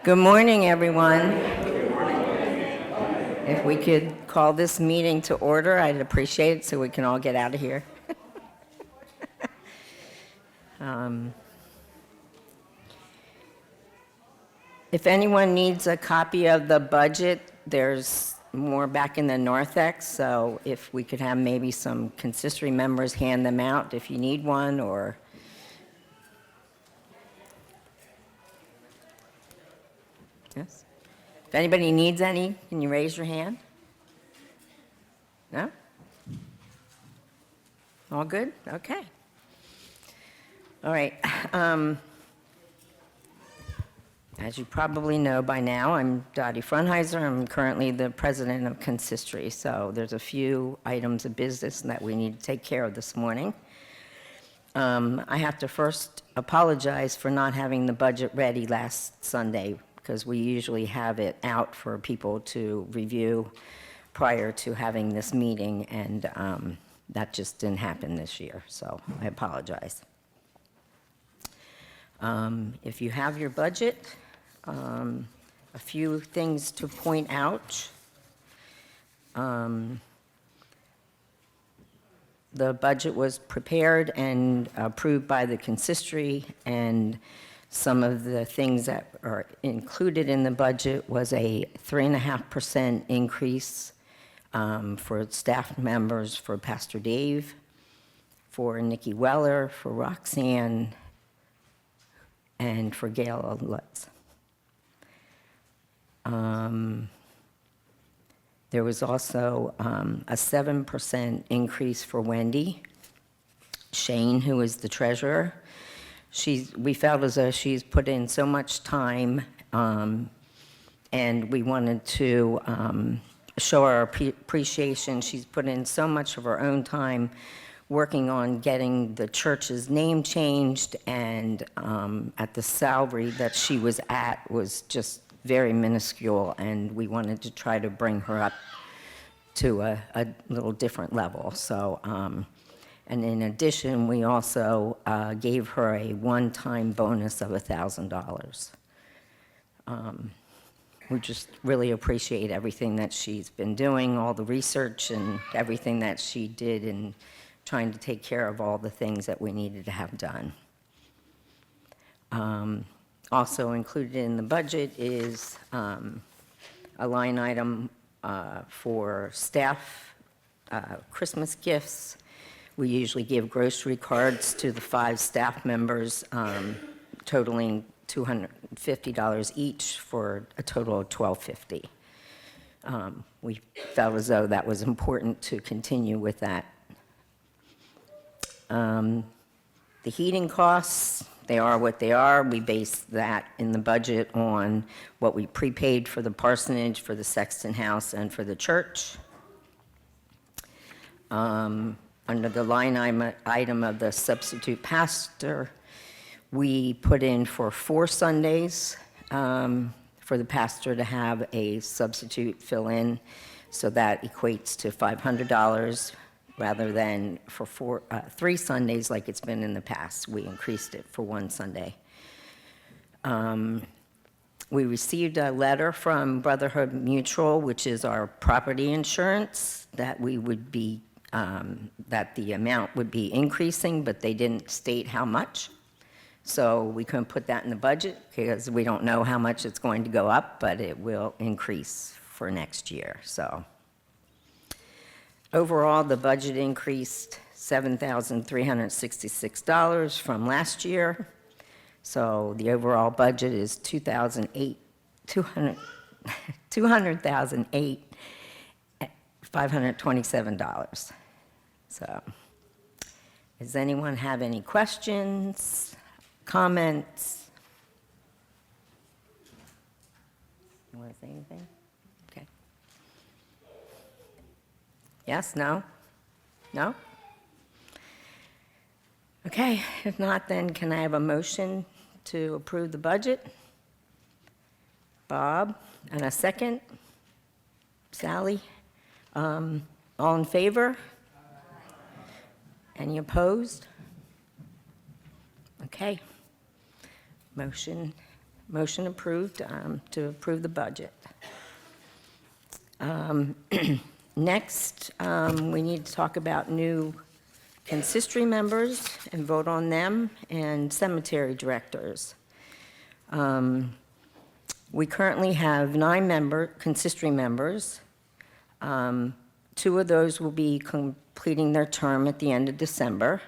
Good morning, everyone. If we could call this meeting to order, I'd appreciate it so we can all get out of here. If anyone needs a copy of the budget, there's more back in the narthex, so if we could have maybe some consistory members hand them out if you need one, or... Yes? If anybody needs any, can you raise your hand? No? All good? Okay. All right. As you probably know by now, I'm Dottie Frunheiser. I'm currently the president of Consistory, so there's a few items of business that we need to take care of this morning. I have to first apologize for not having the budget ready last Sunday, because we usually have it out for people to review prior to having this meeting, and that just didn't happen this year, so I apologize. If you have your budget, a few things to point out. The budget was prepared and approved by the consistory, and some of the things that are included in the budget was a 3.5% increase for staff members for Pastor Dave, for Nikki Weller, for Roxanne, and for Gala Lutz. There was also a 7% increase for Wendy Shane, who is the treasurer. We felt as though she's put in so much time, and we wanted to show our appreciation. She's put in so much of her own time working on getting the church's name changed, and at the salary that she was at was just very minuscule, and we wanted to try to bring her up to a little different level. So, and in addition, we also gave her a one-time bonus of $1,000. We just really appreciate everything that she's been doing, all the research and everything that she did in trying to take care of all the things that we needed to have done. Also included in the budget is a line item for staff Christmas gifts. We usually give grocery cards to the 5 staff members, totaling $250 each for a total of $1,250. We felt as though that was important to continue with that. The heating costs, they are what they are. We base that in the budget on what we prepaid for the parsonage, for the Sexton House, and for the church. Under the line item of the substitute pastor, we put in for 4 Sundays for the pastor to have a substitute fill in, so that equates to $500 rather than for 3 Sundays like it's been in the past. We increased it for 1 Sunday. We received a letter from Brotherhood Mutual, which is our property insurance, that we would be that the amount would be increasing, but they didn't state how much. So we couldn't put that in the budget because we don't know how much it's going to go up, but it will increase for next year. So overall, the budget increased $7,366 from last year. So the overall budget is $200,527. So, does anyone have any questions, comments? You want to say anything? Okay. Yes, no? No? Okay, if not, then can I have a motion to approve the budget? Bob, and a second? Sally? All in favor? Any opposed? Okay. Motion Motion approved to approve the budget. Next, we need to talk about new consistory members and vote on them, and cemetery directors. We currently have 9 consistory members. 2 of those will be completing their term at the end of December.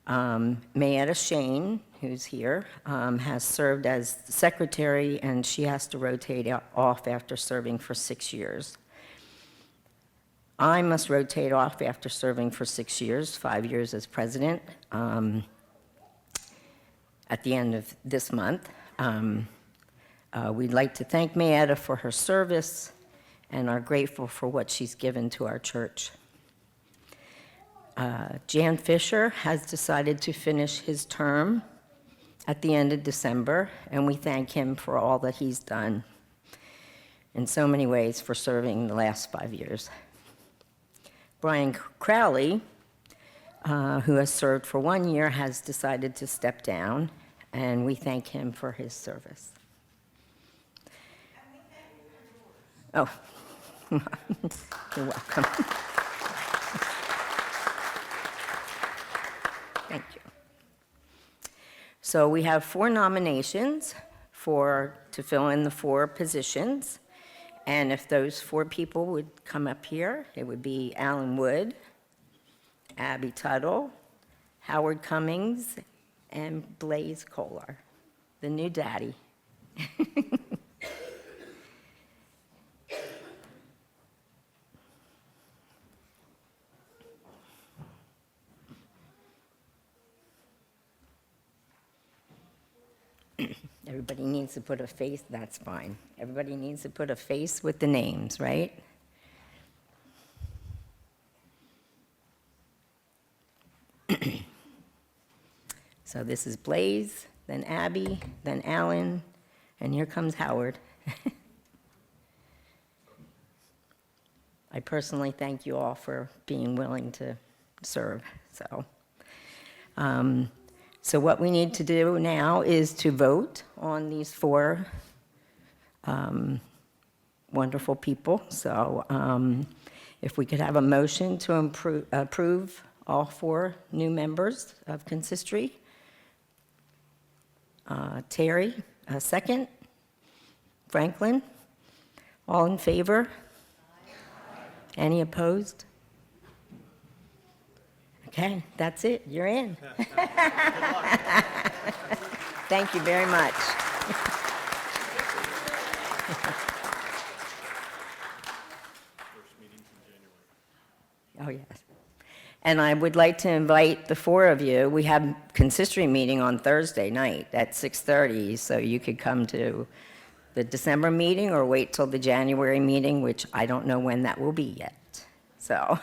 Mayetta Shane, who's here, has served as secretary, and she has to rotate off after serving for 6 years. I must rotate off after serving for 6 years, 5 years as president, at the end of this month. We'd like to thank Mayetta for her service and are grateful for what she's given to our church. Jan Fisher has decided to finish his term at the end of December, and we thank him for all that he's done in so many ways for serving the last 5 years. Brian Crowley, who has served for 1 year, has decided to step down, and we thank him for his service. Oh, you're welcome. Thank you. So we have 4 nominations to fill in the 4 positions. And if those 4 people would come up here, it would be Alan Wood, Abby Tuttle, Howard Cummings, and Blaze Kolar, the new daddy. Everybody needs to put a face, that's fine. Everybody needs to put a face with the names, right? So this is Blaze, then Abby, then Alan, and here comes Howard. I personally thank you all for being willing to serve. So what we need to do now is to vote on these 4 wonderful people. So if we could have a motion to approve all 4 new members of consistory. Terry, a second. Franklin, all in favor? Any opposed? Okay, that's it. You're in. Thank you very much. Oh, yes. And I would like to invite the 4 of you. We have consistory meeting on Thursday night at 6:30, so you could come to the December meeting or wait till the January meeting, which I don't know when that will be yet. So,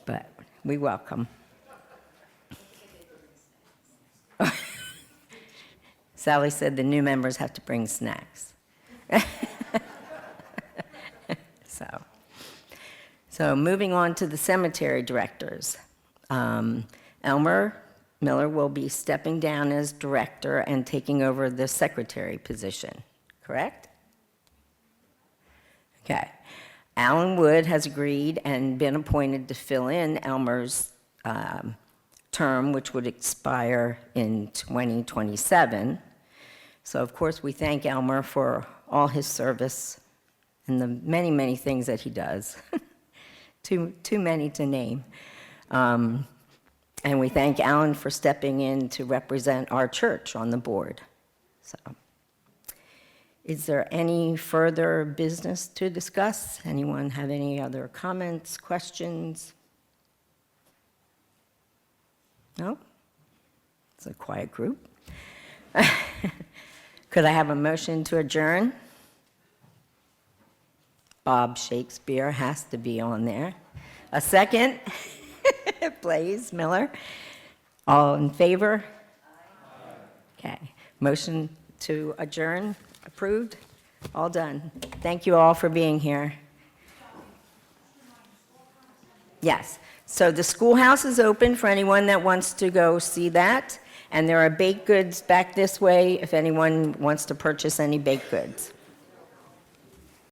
but we welcome. Sally said the new members have to bring snacks. So moving on to the cemetery directors. Elmer Miller will be stepping down as director and taking over the secretary position, correct? Okay. Alan Wood has agreed and been appointed to fill in Elmer's term, which would expire in 2027. So, of course, we thank Elmer for all his service and the many, many things that he does. Too many to name. And we thank Alan for stepping in to represent our church on the board. So, is there any further business to discuss? Anyone have any other comments, questions? No? It's a quiet group. Could I have a motion to adjourn? Bob Shakespeare has to be on there. A second? Blaze Miller. All in favor? Okay. Motion to adjourn approved. All done. Thank you all for being here. Yes. So the schoolhouse is open for anyone that wants to go see that. And there are baked goods back this way if anyone wants to purchase any baked goods.